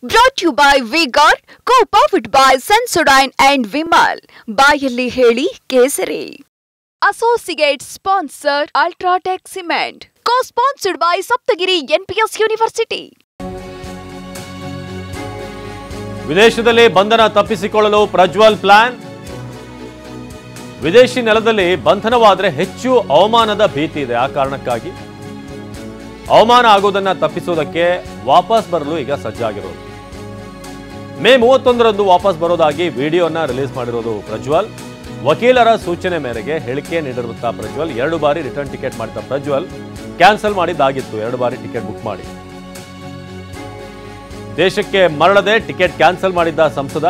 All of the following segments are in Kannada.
Brought to you by V-Guard, co-powered by Sensodyne and Vimal. ಬಾಯಲ್ಲಿ ಹೇಳಿ ಕೇಸರಿ. Associate sponsor Ultratech Cement. Co-sponsored by Saptagiri NPS University. ವಿದೇಶದಲ್ಲಿ ಬಂಧನ ತಪ್ಪಿಸಿಕೊಳ್ಳಲು ಪ್ರಜ್ವಲ್ ಪ್ಲಾನ್. ವಿದೇಶಿ ನೆಲದಲ್ಲಿ ಬಂಧನವಾದರೆ ಹೆಚ್ಚು ಅವಮಾನದ ಭೀತಿ ಇದೆ. ಆ ಕಾರಣಕ್ಕಾಗಿ ಅವಮಾನ ಆಗೋದನ್ನ ತಪ್ಪಿಸೋದಕ್ಕೆ ವಾಪಸ್ ಬರಲು ಈಗ ಸಜ್ಜಾಗಿರೋದು. ಮೇ 31ರಂದು ವಾಪಸ್ ಬರೋದಾಗಿ ವಿಡಿಯೋನ ರಿಲೀಸ್ ಮಾಡಿರೋದು ಪ್ರಜ್ವಲ್. ವಕೀಲರ ಸೂಚನೆ ಮೇರೆಗೆ ಹೇಳಿಕೆ ನೀಡಿರುವಂತಹ ಪ್ರಜ್ವಲ್ 2 ಬಾರಿ ರಿಟರ್ನ್ ಟಿಕೆಟ್ ಮಾಡಿದ ಪ್ರಜ್ವಲ್ ಕ್ಯಾನ್ಸಲ್ ಮಾಡಿದ್ದಾಗಿತ್ತು. 2 ಬಾರಿ ಟಿಕೆಟ್ ಬುಕ್ ಮಾಡಿ ದೇಶಕ್ಕೆ ಮರಳದೆ ಟಿಕೆಟ್ ಕ್ಯಾನ್ಸಲ್ ಮಾಡಿದ್ದ ಸಂಸದ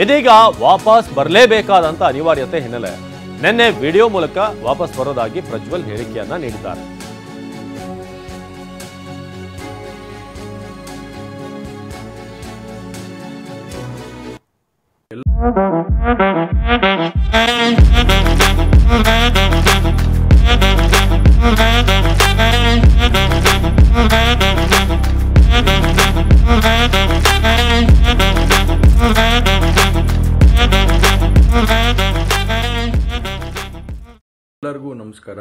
ಇದೀಗ ವಾಪಸ್ ಬರಲೇಬೇಕಾದಂತ ಅನಿವಾರ್ಯತೆ ಹಿನ್ನೆಲೆ ನಿನ್ನೆ ವಿಡಿಯೋ ಮೂಲಕ ವಾಪಸ್ ಬರೋದಾಗಿ ಪ್ರಜ್ವಲ್ ಹೇಳಿಕೆಯನ್ನ ನೀಡಿದ್ದಾರೆ. ಎಲ್ಲರಿಗೂ ನಮಸ್ಕಾರ.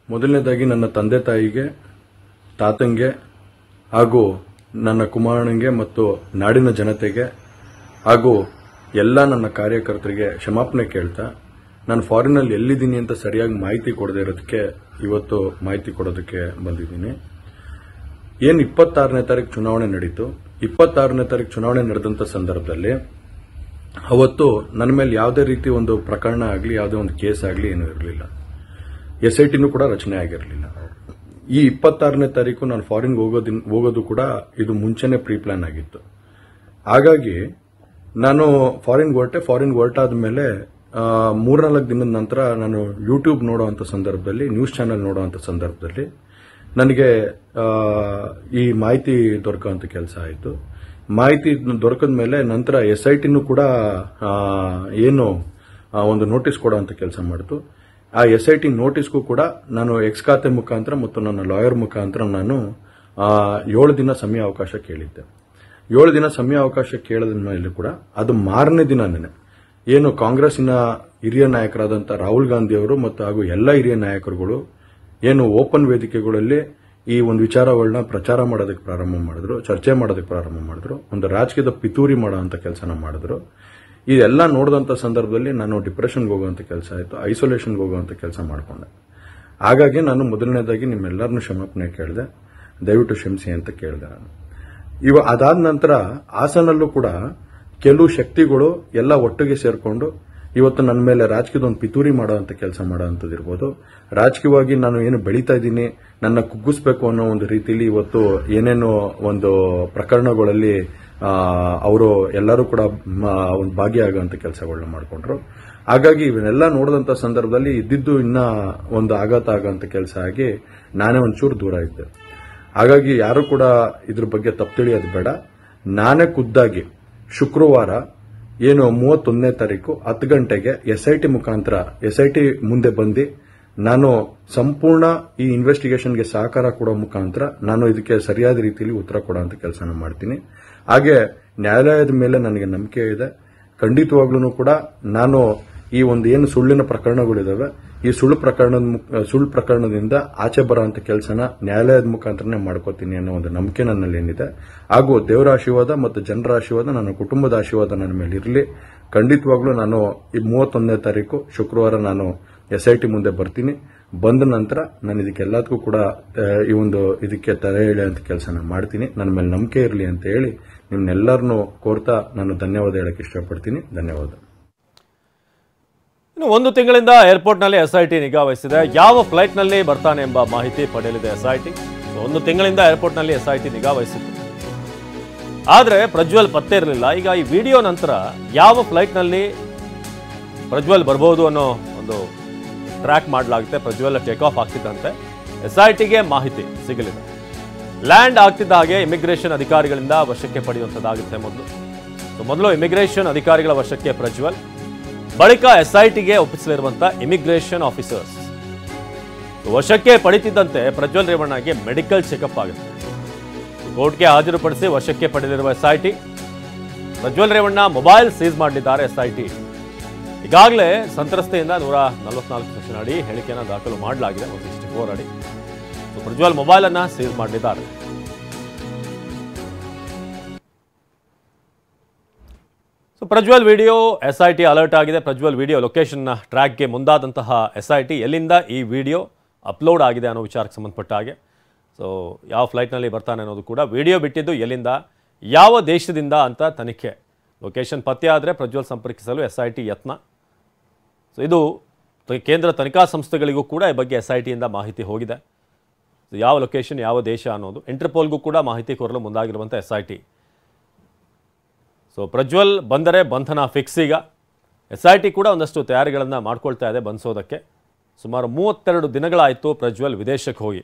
ಮೊದಲನೇದಾಗಿ ನನ್ನ ತಂದೆ ತಾಯಿಗೆ, ತಾತಂಗೆ ಹಾಗೂ ನನ್ನ ಕುಮಾರನಿಗೆ ಮತ್ತು ನಾಡಿನ ಜನತೆಗೆ ಹಾಗೂ ಎಲ್ಲ ನನ್ನ ಕಾರ್ಯಕರ್ತರಿಗೆ ಕ್ಷಮಾಪಣೆ ಕೇಳ್ತಾ, ನಾನು ಫಾರಿನಲ್ಲಿ ಎಲ್ಲಿದ್ದೀನಿ ಅಂತ ಸರಿಯಾಗಿ ಮಾಹಿತಿ ಕೊಡದೇ ಇರೋದಕ್ಕೆ ಇವತ್ತು ಮಾಹಿತಿ ಕೊಡೋದಕ್ಕೆ ಬಂದಿದ್ದೀನಿ. ಏನು 26ನೇ ತಾರೀಕು ಚುನಾವಣೆ ನಡೀತು. 26ನೇ ತಾರೀಕು ಚುನಾವಣೆ ನಡೆದಂಥ ಸಂದರ್ಭದಲ್ಲಿ ಅವತ್ತು ನನ್ನ ಮೇಲೆ ಯಾವುದೇ ರೀತಿ ಒಂದು ಪ್ರಕರಣ ಆಗಲಿ, ಯಾವುದೇ ಒಂದು ಕೇಸ್ ಆಗಲಿ ಏನೂ ಇರಲಿಲ್ಲ. SITನೂ ಕೂಡ ರಚನೆ ಆಗಿರಲಿಲ್ಲ. ಈ 26ನೇ ತಾರೀಕು ನಾನು ಫಾರಿನ್ಗೆ ಹೋಗೋದು ಕೂಡ ಇದು ಮುಂಚೆನೆ ಪ್ರೀ ಪ್ಲಾನ್ ಆಗಿತ್ತು. ಹಾಗಾಗಿ ನಾನು ಫಾರಿನ್ಗೆ ಹೊರಟಾದ ಮೇಲೆ 3-4 ದಿನದ ನಂತರ ನಾನು ಯೂಟ್ಯೂಬ್ ನೋಡುವಂಥ ಸಂದರ್ಭದಲ್ಲಿ, ನ್ಯೂಸ್ ಚಾನೆಲ್ ನೋಡುವಂಥ ಸಂದರ್ಭದಲ್ಲಿ ನನಗೆ ಈ ಮಾಹಿತಿ ದೊರಕುವಂಥ ಕೆಲಸ ಆಯಿತು. ಮಾಹಿತಿ ದೊರಕಿದ ಮೇಲೆ ನಂತರ SITನೂ ಕೂಡ ಏನು ಒಂದು ನೋಟಿಸ್ ಕೊಡುವಂಥ ಕೆಲಸ ಮಾಡಿತು. ಆ SIT ನೋಟಿಸ್ಗೂ ಕೂಡ ನಾನು ಎಕ್ಸ್ ಖಾತೆ ಮುಖಾಂತರ ಮತ್ತು ನನ್ನ ಲಾಯರ್ ಮುಖಾಂತರ ನಾನು 7 ದಿನ ಸಮಯ ಅವಕಾಶ ಕೇಳಿದ್ದೆ. 7 ದಿನ ಸಮಯ ಅವಕಾಶ ಕೇಳಿದ ಮೇಲೆ ಕೂಡ ಅದು ಮಾರನೇ ದಿನನೇ ಏನು ಕಾಂಗ್ರೆಸ್ಸಿನ ಹಿರಿಯ ನಾಯಕರಾದಂಥ ರಾಹುಲ್ ಗಾಂಧಿ ಅವರು ಮತ್ತು ಹಾಗೂ ಎಲ್ಲ ಹಿರಿಯ ನಾಯಕರುಗಳು ಏನು ಓಪನ್ ವೇದಿಕೆಗಳಲ್ಲಿ ಈ ಒಂದು ವಿಚಾರಗಳನ್ನ ಪ್ರಚಾರ ಮಾಡೋದಕ್ಕೆ ಪ್ರಾರಂಭ ಮಾಡಿದ್ರು, ಚರ್ಚೆ ಮಾಡೋದಕ್ಕೆ ಪ್ರಾರಂಭ ಮಾಡಿದ್ರು, ಒಂದು ರಾಜಕೀಯದ ಪಿತೂರಿ ಮಾಡುವಂಥ ಕೆಲಸನ ಮಾಡಿದ್ರು. ಇದೆಲ್ಲ ನೋಡಿದಂಥ ಸಂದರ್ಭದಲ್ಲಿ ನಾನು ಡಿಪ್ರೆಷನ್ಗೆ ಹೋಗುವಂಥ ಕೆಲಸ ಆಯಿತು, ಐಸೋಲೇಷನ್ಗೆ ಹೋಗುವಂಥ ಕೆಲಸ ಮಾಡಿಕೊಂಡೆ. ಹಾಗಾಗಿ ನಾನು ಮೊದಲನೇದಾಗಿ ನಿಮ್ಮೆಲ್ಲರನ್ನೂ ಕ್ಷಮಾಪಣೆ ಕೇಳಿದೆ, ದಯವಿಟ್ಟು ಕ್ಷಮಿಸಿ ಅಂತ ಕೇಳಿದೆ ನಾನು. ಅದಾದ ನಂತರ ಹಾಸನಲ್ಲೂ ಕೂಡ ಕೆಲವು ಶಕ್ತಿಗಳು ಎಲ್ಲ ಒಟ್ಟಿಗೆ ಸೇರ್ಕೊಂಡು ಇವತ್ತು ನನ್ನ ಮೇಲೆ ರಾಜಕೀಯದ ಒಂದು ಪಿತೂರಿ ಮಾಡುವಂಥ ಕೆಲಸ ಮಾಡೋವಂಥದ್ದು ಇರ್ಬೋದು. ರಾಜಕೀಯವಾಗಿ ನಾನು ಏನು ಬೆಳೀತಾ ಇದ್ದೀನಿ, ನನ್ನ ಕುಗ್ಗಿಸ್ಬೇಕು ಅನ್ನೋ ಒಂದು ರೀತಿಯಲ್ಲಿ ಇವತ್ತು ಏನೇನೋ ಒಂದು ಪ್ರಕರಣಗಳಲ್ಲಿ ಅವರು ಎಲ್ಲರೂ ಕೂಡ ಒಂದು ಭಾಗಿಯಾಗುವಂಥ ಕೆಲಸಗಳನ್ನ ಮಾಡಿಕೊಂಡ್ರು. ಹಾಗಾಗಿ ಇವನ್ನೆಲ್ಲ ನೋಡಿದಂಥ ಸಂದರ್ಭದಲ್ಲಿ ಇದ್ದಿದ್ದು ಇನ್ನ ಒಂದು ಆಘಾತ ಆಗುವಂಥ ಕೆಲಸ ಆಗಿ ನಾನೇ ಒಂಚೂರು ದೂರ ಇದ್ದೆ. ಹಾಗಾಗಿ ಯಾರು ಕೂಡ ಇದ್ರ ಬಗ್ಗೆ ತಪ್ಪು ತಿಳಿಯೋದು ಬೇಡ. ನಾನೇ ಖುದ್ದಾಗಿ ಶುಕ್ರವಾರ ಏನು 31ನೇ ತಾರೀಕು 10 ಗಂಟೆಗೆ SIT ಮುಖಾಂತರ SIT ಮುಂದೆ ಬಂದು ನಾನು ಸಂಪೂರ್ಣ ಈ ಇನ್ವೆಸ್ಟಿಗೇಷನ್ಗೆ ಸಹಕಾರ ಕೊಡೋ ಮುಖಾಂತರ ನಾನು ಇದಕ್ಕೆ ಸರಿಯಾದ ರೀತಿಯಲ್ಲಿ ಉತ್ತರ ಕೊಡುವಂತ ಕೆಲಸನ ಮಾಡ್ತೀನಿ. ಹಾಗೆ ನ್ಯಾಯಾಲಯದ ಮೇಲೆ ನನಗೆ ನಂಬಿಕೆ ಇದೆ. ಖಂಡಿತವಾಗ್ಲೂ ಕೂಡ ನಾನು ಈ ಒಂದು ಏನು ಸುಳ್ಳಿನ ಪ್ರಕರಣಗಳಿದಾವೆ, ಈ ಸುಳ್ಳು ಪ್ರಕರಣದಿಂದ ಆಚೆ ಬರುವಂತ ಕೆಲಸನ ನ್ಯಾಯಾಲಯದ ಮುಖಾಂತರನೇ ಮಾಡ್ಕೋತೀನಿ ಅನ್ನೋ ಒಂದು ನಂಬಿಕೆ ನನ್ನಲ್ಲಿ ಏನಿದೆ. ಹಾಗೂ ದೇವರ ಆಶೀರ್ವಾದ ಮತ್ತು ಜನರ ಆಶೀರ್ವಾದ, ನನ್ನ ಕುಟುಂಬದ ಆಶೀರ್ವಾದ ನನ್ನ ಮೇಲೆ ಇರಲಿ. ಖಂಡಿತವಾಗ್ಲೂ ನಾನು ಈ 31ನೇ ತಾರೀಕು ಶುಕ್ರವಾರ ನಾನು SIT ಮುಂದೆ ಬರ್ತೀನಿ. ಬಂದ ನಂತರ ನಾನು ಇದಕ್ಕೆಲ್ಲದಕ್ಕೂ ಕೂಡ ಇದಕ್ಕೆ ತಲೆ ಎಳೆಯುವಂತ ಕೆಲಸನ ಮಾಡ್ತೀನಿ. ನನ್ನ ಮೇಲೆ ನಂಬಿಕೆ ಇರಲಿ ಅಂತ ಹೇಳಿ ನಿಮ್ನೆಲ್ಲರನ್ನೂ ಕೋರ್ತಾ ನಾನು ಧನ್ಯವಾದ ಹೇಳಕ್ಕೆ ಇಷ್ಟಪಡ್ತೀನಿ. ಧನ್ಯವಾದ. ಇನ್ನು 1 ತಿಂಗಳಿಂದ ಏರ್ಪೋರ್ಟ್ನಲ್ಲಿ SIT ನಿಗಾ ವಹಿಸಿದೆ. ಯಾವ ಫ್ಲೈಟ್ನಲ್ಲಿ ಬರ್ತಾನೆ ಎಂಬ ಮಾಹಿತಿ ಪಡೆಯಲಿದೆ SIT. 1 ತಿಂಗಳಿಂದ ಏರ್ಪೋರ್ಟ್ನಲ್ಲಿ SIT ನಿಗಾ ವಹಿಸಿತ್ತು. ಆದರೆ ಪ್ರಜ್ವಲ್ ಪತ್ತೆ ಇರಲಿಲ್ಲ. ಈಗ ಈ ವಿಡಿಯೋ ನಂತರ ಯಾವ ಫ್ಲೈಟ್ನಲ್ಲಿ ಪ್ರಜ್ವಲ್ ಬರ್ಬೋದು ಅನ್ನೋ ಒಂದು ಟ್ರ್ಯಾಕ್ ಮಾಡಲಾಗುತ್ತೆ. ಪ್ರಜ್ವಲ್ ಟೇಕ್ ಆಫ್ ಆಗ್ತಿದ್ದಂತೆ SITಗೆ ಮಾಹಿತಿ ಸಿಗಲಿದೆ. ಲ್ಯಾಂಡ್ ಆಗ್ತಿದ್ದ ಹಾಗೆ ಇಮಿಗ್ರೇಷನ್ ಅಧಿಕಾರಿಗಳಿಂದ ವಶಕ್ಕೆ ಪಡೆಯುವಂಥದ್ದಾಗುತ್ತೆ. ಮೊದಲು ಇಮಿಗ್ರೇಷನ್ ಅಧಿಕಾರಿಗಳ ವಶಕ್ಕೆ ಪ್ರಜ್ವಲ್, ಬಳಿಕ SITಗೆ ಒಪ್ಪಿಸಲಿರುವಂತಹ ಇಮಿಗ್ರೇಷನ್ ಆಫೀಸರ್ಸ್. ವಶಕ್ಕೆ ಪಡಿತಿದ್ದಂತೆ ಪ್ರಜ್ವಲ್ ರೇವಣ್ಣಗೆ ಮೆಡಿಕಲ್ ಚೆಕಪ್ ಆಗುತ್ತೆ. ಕೋರ್ಟ್ಗೆ ಹಾಜರುಪಡಿಸಿ ವಶಕ್ಕೆ ಪಡೆದಿರುವ SIT. Prajwal Revanna mobile seize ಮಾಡಲಿದ್ದಾರೆ SIT. ಈಗಾಗಲೇ ಸಂತ್ರಸ್ತೆಯಿಂದ 144 ಸೆಕ್ಷನ್ ಅಡಿ ಹೇಳಿಕೆಯನ್ನು ದಾಖಲು ಮಾಡಲಾಗಿದೆ, 164 ಅಡಿ. ಪ್ರಜ್ವಲ್ ಮೊಬೈಲ್ ಅನ್ನ ಸೀಸ್ ಮಾಡಲಿದ್ದಾರೆ. ಪ್ರಜ್ವಲ್ ವಿಡಿಯೋ SIT ಅಲರ್ಟ್ ಆಗಿದೆ. ಪ್ರಜ್ವಲ್ ವಿಡಿಯೋ ಲೊಕೇಶನ್ ಟ್ರ್ಯಾಕ್ಗೆ ಮುಂದಾದಂತಹ SIT ಎಲ್ಲಿಂದ ಈ ವಿಡಿಯೋ ಅಪ್ಲೋಡ್ ಆಗಿದೆ ಅನ್ನೋ ವಿಚಾರಕ್ಕೆ ಸಂಬಂಧಪಟ್ಟ ಹಾಗೆ ಯಾವ ಫ್ಲೈಟ್ನಲ್ಲಿ ಬರ್ತಾನೆ ಅನ್ನೋದು ಕೂಡ ವಿಡಿಯೋ ಬಿಟ್ಟಿದ್ದು ಎಲ್ಲಿಂದ ಯಾವ ದೇಶದಿಂದ ಅಂತ ತನಿಖೆ. ಲೊಕೇಶನ್ ಪತ್ತೆ ಆದರೆ ಪ್ರಜ್ವಲ್ ಸಂಪರ್ಕಿಸಲು SIT ಯತ್ನ. ಇದು ಕೇಂದ್ರ ತನಿಖಾ ಸಂಸ್ಥೆಗಳಿಗೂ ಕೂಡ ಈ ಬಗ್ಗೆ SITಯಿಂದ ಮಾಹಿತಿ ಹೋಗಿದೆ. ಯಾವ ಲೊಕೇಶನ್ ಯಾವ ದೇಶ ಅನ್ನೋದು ಇಂಟರ್ಪೋಲ್ಗೂ ಕೂಡ ಮಾಹಿತಿ ಕೊಡಲು ಮುಂದಾಗಿರುವಂಥ SIT. ಪ್ರಜ್ವಲ್ ಬಂದರೆ ಬಂಧನ ಫಿಕ್ಸ್. ಈಗ SIT ಕೂಡ ಒಂದಷ್ಟು ತಯಾರಿಗಳನ್ನು ಮಾಡ್ಕೊಳ್ತಾ ಇದೆ ಬಂಧಿಸೋದಕ್ಕೆ. ಸುಮಾರು 32 ದಿನಗಳಾಯಿತು ಪ್ರಜ್ವಲ್ ವಿದೇಶಕ್ಕೆ ಹೋಗಿ.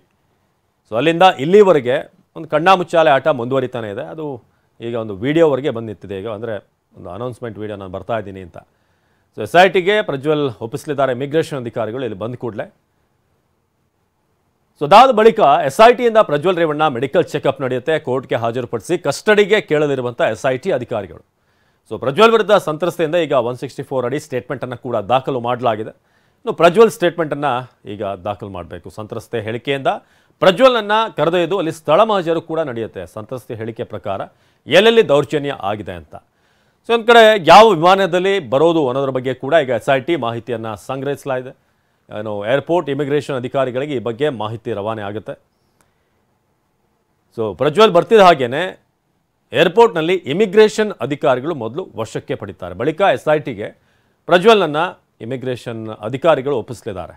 ಅಲ್ಲಿಂದ ಇಲ್ಲಿವರೆಗೆ ಒಂದು ಕಣ್ಣಾಮುಚ್ಚಾಲೆ ಆಟ ಮುಂದುವರಿತಾನೆ ಇದೆ. ಅದು ಈಗ ಒಂದು ವಿಡಿಯೋವರೆಗೆ ಬಂದು ನಿಂತಿದೆ. ಈಗ ಅಂದರೆ ಒಂದು ಅನೌನ್ಸ್ಮೆಂಟ್ ವಿಡಿಯೋ ನಾನು ಬರ್ತಾ ಇದ್ದೀನಿ ಅಂತ. SITಗೆ ಪ್ರಜ್ವಲ್ ಒಪ್ಪಿಸಲಿದ್ದಾರೆ ಇಮಿಗ್ರೇಷನ್ ಅಧಿಕಾರಿಗಳು ಇಲ್ಲಿ ಬಂದ ಕೂಡಲೇ. ಅದಾದ ಬಳಿಕ SITಯಿಂದ ಪ್ರಜ್ವಲ್ ರೇವಣ್ಣ ಮೆಡಿಕಲ್ ಚೆಕಪ್ ನಡೆಯುತ್ತೆ. ಕೋರ್ಟ್ಗೆ ಹಾಜರುಪಡಿಸಿ ಕಸ್ಟಡಿಗೆ ಕೇಳಲಿರುವಂಥ SIT ಅಧಿಕಾರಿಗಳು. ಪ್ರಜ್ವಲ್ ವಿರುದ್ಧ ಸಂತ್ರಸ್ತೆಯಿಂದ ಈಗ 164 ಅಡಿ ಸ್ಟೇಟ್ಮೆಂಟನ್ನು ಕೂಡ ದಾಖಲು ಮಾಡಲಾಗಿದೆ. ಇನ್ನು ಪ್ರಜ್ವಲ್ ಸ್ಟೇಟ್ಮೆಂಟನ್ನು ಈಗ ದಾಖಲು ಮಾಡಬೇಕು. ಸಂತ್ರಸ್ತೆ ಹೇಳಿಕೆಯಿಂದ ಪ್ರಜ್ವಲ್ನನ್ನು ಕರೆದೊಯ್ದು ಅಲ್ಲಿ ಸ್ಥಳ ಮಹಜರು ಕೂಡ ನಡೆಯುತ್ತೆ. ಸಂತ್ರಸ್ತೆ ಹೇಳಿಕೆ ಪ್ರಕಾರ ಎಲ್ಲೆಲ್ಲಿ ದೌರ್ಜನ್ಯ ಆಗಿದೆ ಅಂತ. ಒಂದು ಕಡೆ ಯಾವ ವಿಮಾನದಲ್ಲಿ ಬರೋದು ಅನ್ನೋದ್ರ ಬಗ್ಗೆ ಕೂಡ ಈಗ SIT ಮಾಹಿತಿಯನ್ನು ಸಂಗ್ರಹಿಸಲಾಗಿದೆ. ಏರ್ಪೋರ್ಟ್ ಇಮಿಗ್ರೇಷನ್ ಅಧಿಕಾರಿಗಳಿಗೆ ಈ ಬಗ್ಗೆ ಮಾಹಿತಿ ರವಾನೆ ಆಗುತ್ತೆ. ಪ್ರಜ್ವಲ್ ಬರ್ತಿದ್ದ ಹಾಗೇನೆ ಏರ್ಪೋರ್ಟ್ನಲ್ಲಿ ಇಮಿಗ್ರೇಷನ್ ಅಧಿಕಾರಿಗಳು ಮೊದಲು ವಶಕ್ಕೆ ಪಡಿತಾರೆ. ಬಳಿಕ SITಗೆ ಪ್ರಜ್ವಲ್ನನ್ನು ಇಮಿಗ್ರೇಷನ್ ಅಧಿಕಾರಿಗಳು ಒಪ್ಪಿಸಲಿದ್ದಾರೆ.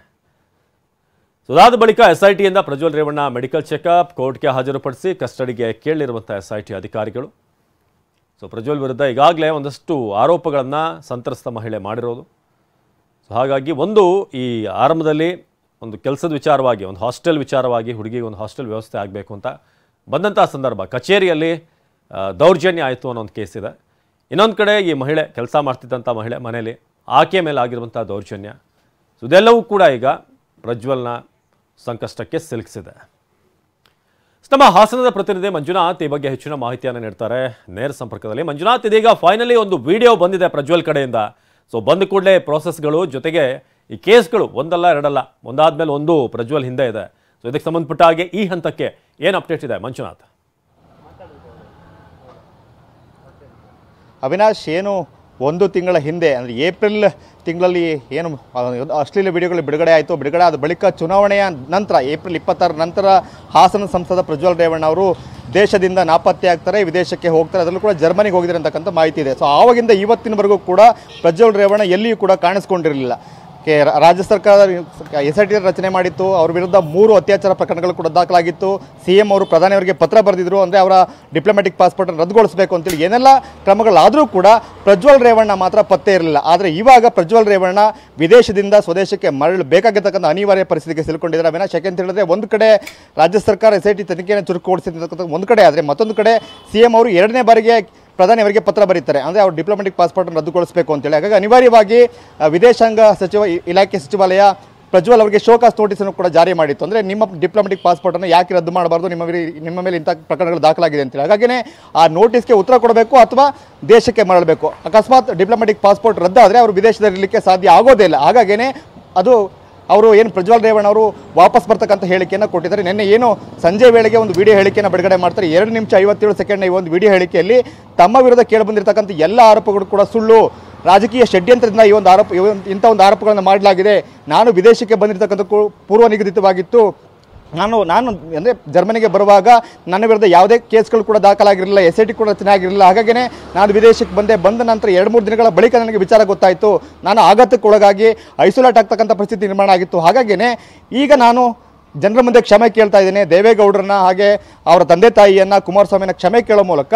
ಅದಾದ ಬಳಿಕ SITಯಿಂದ ಪ್ರಜ್ವಲ್ ರೇವಣ್ಣ ಮೆಡಿಕಲ್ ಚೆಕಪ್, ಕೋರ್ಟ್ಗೆ ಹಾಜರುಪಡಿಸಿ ಕಸ್ಟಡಿಗೆ ಕೇಳಲಿರುವಂಥ SIT ಅಧಿಕಾರಿಗಳು. ಪ್ರಜ್ವಲ್ ವಿರುದ್ಧ ಈಗಾಗಲೇ ಒಂದಷ್ಟು ಆರೋಪಗಳನ್ನು ಸಂತ್ರಸ್ತ ಮಹಿಳೆ ಮಾಡಿರೋದು. ಹಾಗಾಗಿ ಒಂದು ಈ ಆರಂಭದಲ್ಲಿ ಒಂದು ಕೆಲಸದ ವಿಚಾರವಾಗಿ, ಒಂದು ಹಾಸ್ಟೆಲ್ ವಿಚಾರವಾಗಿ, ಹುಡುಗಿಗೆ ಒಂದು ಹಾಸ್ಟೆಲ್ ವ್ಯವಸ್ಥೆ ಆಗಬೇಕು ಅಂತ ಬಂದಂಥ ಸಂದರ್ಭ ಕಚೇರಿಯಲ್ಲಿ ದೌರ್ಜನ್ಯ ಆಯಿತು ಅನ್ನೋ ಒಂದು ಕೇಸ್ ಇದೆ. ಇನ್ನೊಂದು ಕಡೆ ಈ ಮಹಿಳೆ ಕೆಲಸ ಮಾಡ್ತಿದ್ದಂಥ ಮಹಿಳೆ ಮನೆಯಲ್ಲಿ ಆಕೆ ಮೇಲೆ ಆಗಿರುವಂಥ ದೌರ್ಜನ್ಯ. ಇದೆಲ್ಲವೂ ಕೂಡ ಈಗ ಪ್ರಜ್ವಲ್ನ ಸಂಕಷ್ಟಕ್ಕೆ ಸಿಲುಕಿಸಿದೆ. ನಮ್ಮ ಹಾಸನದ ಪ್ರತಿನಿಧಿ ಮಂಜುನಾಥ್ ಈ ಬಗ್ಗೆ ಹೆಚ್ಚಿನ ಮಾಹಿತಿಯನ್ನು ನೀಡ್ತಾರೆ ನೇರ ಸಂಪರ್ಕದಲ್ಲಿ. ಮಂಜುನಾಥ್, ಇದೀಗ ಫೈನಲಿ ಒಂದು ವಿಡಿಯೋ ಬಂದಿದೆ ಪ್ರಜ್ವಲ್ ಕಡೆಯಿಂದ. ಬಂದ ಕೂಡಲೇ ಪ್ರೋಸೆಸ್ಗಳು ಜೊತೆಗೆ ಈ ಕೇಸ್ಗಳು ಒಂದಲ್ಲ ಎರಡಲ್ಲ, ಒಂದಾದ್ಮೇಲೆ ಒಂದು ಪ್ರಜ್ವಲ್ ಹಿಂದೆ ಇದೆ. ಇದಕ್ಕೆ ಸಂಬಂಧಪಟ್ಟ ಹಾಗೆ ಈ ಹಂತಕ್ಕೆ ಏನು ಅಪ್ಡೇಟ್ ಇದೆ ಮಂಜುನಾಥ್? ಅವಿನಾಶ್, ಏನು ಒಂದು ತಿಂಗಳ ಹಿಂದೆ ಅಂದರೆ ಏಪ್ರಿಲ್ ತಿಂಗಳಲ್ಲಿ ಏನು ಅಶ್ಲೀಲ ವಿಡಿಯೋಗಳು ಬಿಡುಗಡೆ ಆಯಿತು. ಬಿಡುಗಡೆ ಆದ ಬಳಿಕ ಚುನಾವಣೆಯ ನಂತರ ಏಪ್ರಿಲ್ 26 ನಂತರ ಹಾಸನ ಸಂಸದ ಪ್ರಜ್ವಲ್ ರೇವಣ್ಣ ಅವರು ದೇಶದಿಂದ ನಾಪತ್ತೆ ಆಗ್ತಾರೆ, ವಿದೇಶಕ್ಕೆ ಹೋಗ್ತಾರೆ. ಅದರಲ್ಲೂ ಕೂಡ ಜರ್ಮನಿಗೆ ಹೋಗಿದ್ದಾರೆ ಅಂತಕ್ಕಂಥ ಮಾಹಿತಿ ಇದೆ. ಆವಾಗಿಂದ ಇವತ್ತಿನವರೆಗೂ ಕೂಡ ಪ್ರಜ್ವಲ್ ರೇವಣ್ಣ ಎಲ್ಲಿಯೂ ಕೂಡ ಕಾಣಿಸ್ಕೊಂಡಿರಲಿಲ್ಲ. ರಾಜ್ಯ ಸರ್ಕಾರ SIT ರಚನೆ ಮಾಡಿತ್ತು. ಅವ್ರ ವಿರುದ್ಧ 3 ಅತ್ಯಾಚಾರ ಪ್ರಕರಣಗಳು ಕೂಡ ದಾಖಲಾಗಿತ್ತು. CM ಅವರು ಪ್ರಧಾನಿಯವರಿಗೆ ಪತ್ರ ಬರೆದಿದ್ರು, ಅಂದರೆ ಅವರ ಡಿಪ್ಲೊಮ್ಯಾಟಿಕ್ ಪಾಸ್ಪೋರ್ಟನ್ನು ರದ್ದುಗೊಳಿಸಬೇಕು ಅಂತೇಳಿ ಏನೆಲ್ಲ ಕ್ರಮಗಳಾದರೂ ಕೂಡ ಪ್ರಜ್ವಲ್ ರೇವಣ್ಣ ಮಾತ್ರ ಪತ್ತೆ ಇರಲಿಲ್ಲ. ಆದರೆ ಇವಾಗ ಪ್ರಜ್ವಲ್ ರೇವಣ್ಣ ವಿದೇಶದಿಂದ ಸ್ವದೇಶಕ್ಕೆ ಮರಳಬೇಕಾಗಿರ್ತಕ್ಕಂಥ ಅನಿವಾರ್ಯ ಪರಿಸ್ಥಿತಿಗೆ ಸಿಲುಕೊಂಡಿದ್ದಾರೆ. ಅವಿನಾಶ್, ಯಾಕೆಂತ ಹೇಳಿದ್ರೆ ಒಂದು ಕಡೆ ರಾಜ್ಯ ಸರ್ಕಾರ SIT ತನಿಖೆಯನ್ನು ಚುರುಕುಗೊಳಿಸಿರ್ತಕ್ಕಂಥ ಒಂದು ಕಡೆ, ಆದರೆ ಮತ್ತೊಂದು ಕಡೆ CM ಅವರು 2ನೇ ಬಾರಿಗೆ ಪ್ರಧಾನಿಯವರಿಗೆ ಪತ್ರ ಬರೀತಾರೆ, ಅಂದರೆ ಅವರು ಡಿಪ್ಲೊಮ್ಯಾಟಿಕ್ ಪಾಸ್ಪೋರ್ಟನ್ನು ರದ್ದುಗೊಳಿಸಬೇಕು ಅಂತೇಳಿ. ಹಾಗಾಗಿ ಅನಿವಾರ್ಯವಾಗಿ ವಿದೇಶಾಂಗ ಇಲಾಖೆ ಸಚಿವಾಲಯ ಪ್ರಜ್ವಲ್ ಅವರಿಗೆ ಶೋಕಾಸ್ ನೋಟಿಸನ್ನು ಕೂಡ ಜಾರಿ ಮಾಡಿತ್ತು. ಅಂದರೆ ನಿಮ್ಮ ಡಿಪ್ಲೊಮ್ಯಾಟಿಕ್ ಪಾಸ್ಪೋರ್ಟನ್ನು ಯಾಕೆ ರದ್ದು ಮಾಡಬಾರ್ದು, ನಿಮ್ಮ ಮೇಲೆ ಇಂಥ ಪ್ರಕರಣಗಳು ದಾಖಲಾಗಿದೆ ಅಂತೇಳಿ. ಹಾಗಾಗಿನೇ ಆ ನೋಟಿಸ್ಗೆ ಉತ್ತರ ಕೊಡಬೇಕು ಅಥವಾ ದೇಶಕ್ಕೆ ಮರಳಬೇಕು. ಅಕಸ್ಮಾತ್ ಡಿಪ್ಲೊಮ್ಯಾಟಿಕ್ ಪಾಸ್ಪೋರ್ಟ್ ರದ್ದಾದರೆ ಅವರು ವಿದೇಶದಲ್ಲಿರಲಿಕ್ಕೆ ಸಾಧ್ಯ ಆಗೋದೇ ಇಲ್ಲ. ಹಾಗಾಗಿನೇ ಅದು ಅವರು ಏನು ಪ್ರಜ್ವಲ್ ರೇವಣ್ಣ ಅವರು ವಾಪಸ್ ಬರ್ತಕ್ಕಂಥ ಹೇಳಿಕೆಯನ್ನು ಕೊಟ್ಟಿದ್ದಾರೆ. ನಿನ್ನೆ ಏನು ಸಂಜೆ ವೇಳೆಗೆ ಒಂದು ವಿಡಿಯೋ ಹೇಳಿಕೆಯನ್ನು ಬಿಡುಗಡೆ ಮಾಡ್ತಾರೆ. 2 ನಿಮಿಷ 57 ಸೆಕೆಂಡ್ನ ಈ ಒಂದು ವಿಡಿಯೋ ಹೇಳಿಕೆಯಲ್ಲಿ ತಮ್ಮ ವಿರುದ್ಧ ಕೇಳಿಬಂದಿರತಕ್ಕಂಥ ಎಲ್ಲ ಆರೋಪಗಳು ಕೂಡ ಸುಳ್ಳು, ರಾಜಕೀಯ ಷಡ್ಯಂತ್ರದಿಂದ ಇಂಥ ಒಂದು ಆರೋಪಗಳನ್ನು ಮಾಡಲಾಗಿದೆ, ನಾನು ವಿದೇಶಕ್ಕೆ ಬಂದಿರತಕ್ಕಂಥ ಪೂರ್ವ ನಿಗದಿತವಾಗಿತ್ತು, ನಾನು ಅಂದರೆ ಜರ್ಮನಿಗೆ ಬರುವಾಗ ನನ್ನ ವಿರುದ್ಧ ಯಾವುದೇ ಕೇಸ್ಗಳು ಕೂಡ ದಾಖಲಾಗಿರಲಿಲ್ಲ, SIT ಕೂಡ ರಚನೆ ಆಗಿರಲಿಲ್ಲ. ಹಾಗಾಗಿನೇ ನಾನು ವಿದೇಶಕ್ಕೆ ಬಂದ ನಂತರ 2-3 ದಿನಗಳ ಬಳಿಕ ನನಗೆ ವಿಚಾರ ಗೊತ್ತಾಯಿತು, ನಾನು ಆಘಾತಕ್ಕೊಳಗಾಗಿ ಐಸೋಲೇಟ್ ಆಗ್ತಕ್ಕಂಥ ಪರಿಸ್ಥಿತಿ ನಿರ್ಮಾಣ ಆಗಿತ್ತು. ಹಾಗಾಗಿನೇ ಈಗ ನಾನು ಜನರ ಮುಂದೆ ಕ್ಷಮೆ ಕೇಳ್ತಾ ಇದ್ದೇನೆ. ದೇವೇಗೌಡರನ್ನ ಹಾಗೆ ಅವರ ತಂದೆ ತಾಯಿಯನ್ನು ಕುಮಾರಸ್ವಾಮಿನ ಕ್ಷಮೆ ಕೇಳೋ ಮೂಲಕ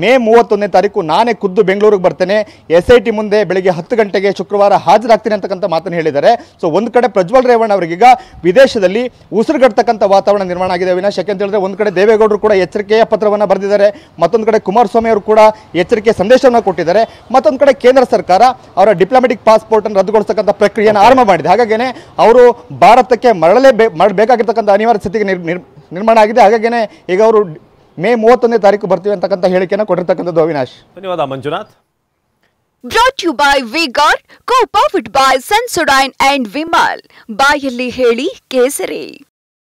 ಮೇ 31ನೇ ತಾರೀಕು ನಾನೇ ಖುದ್ದು ಬೆಂಗಳೂರಿಗೆ ಬರ್ತೇನೆ, SIT ಮುಂದೆ ಬೆಳಿಗ್ಗೆ 10 ಗಂಟೆಗೆ ಶುಕ್ರವಾರ ಹಾಜರಾಗ್ತೀನಿ ಅಂತಕ್ಕಂಥ ಮಾತನ್ನು ಹೇಳಿದ್ದಾರೆ. ಒಂದು ಕಡೆ ಪ್ರಜ್ವಲ್ ರೇವಣ್ಣ ಅವರಿಗೀಗ ವಿದೇಶದಲ್ಲಿ ಉಸಿರುಗಟ್ಟತಕ್ಕಂಥ ವಾತಾವರಣ ನಿರ್ಮಾಣ ಆಗಿದೆ ಅವಿನಾಶ್. ಯಾಕೆಂತ ಹೇಳಿದ್ರೆ ಒಂದು ಕಡೆ ದೇವೇಗೌಡರು ಕೂಡ ಎಚ್ಚರಿಕೆಯ ಪತ್ರವನ್ನು ಬರೆದಿದ್ದಾರೆ, ಮತ್ತೊಂದು ಕಡೆ ಕುಮಾರಸ್ವಾಮಿ ಅವರು ಕೂಡ ಎಚ್ಚರಿಕೆಯ ಸಂದೇಶವನ್ನು ಕೊಟ್ಟಿದ್ದಾರೆ, ಮತ್ತೊಂದು ಕಡೆ ಕೇಂದ್ರ ಸರ್ಕಾರ ಅವರ ಡಿಪ್ಲೊಮ್ಯಾಟಿಕ್ ಪಾಸ್ಪೋರ್ಟನ್ನು ರದ್ದುಗೊಳಿಸತಕ್ಕಂಥ ಪ್ರಕ್ರಿಯೆಯನ್ನು ಆರಂಭ ಮಾಡಿದೆ. ಹಾಗಾಗಿನೇ ಅವರು ಭಾರತಕ್ಕೆ ಮರಳಬೇಕಾಗಿರ್ತಕ್ಕಂಥ ಅನಿವಾರ್ಯ ಸ್ಥಿತಿಗೆ ನಿರ್ಮಾಣ ಆಗಿದೆ. ಹಾಗಾಗಿನೇ ಈಗ ಅವರು ಮೇ 31ನೇ ತಾರೀಕು ಬರ್ತೀವಿ ಅಂತಕ್ಕಂಥ ಹೇಳಿಕೆಯನ್ನು ಕೊಟ್ಟಿರ್ತಕ್ಕಂಥದ್ದು ಅವಿನಾಶ್. ಧನ್ಯವಾದ Manjunath. Brought to you by V-Guard, co-powered by Sensodyne and Vimal. ಬಾಯಲ್ಲಿ ಹೇಳಿ ಕೇಸರಿ.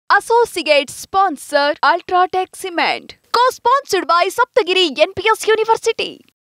Associate sponsor Ultratech Cement. Co-sponsored by Saptagiri NPS University.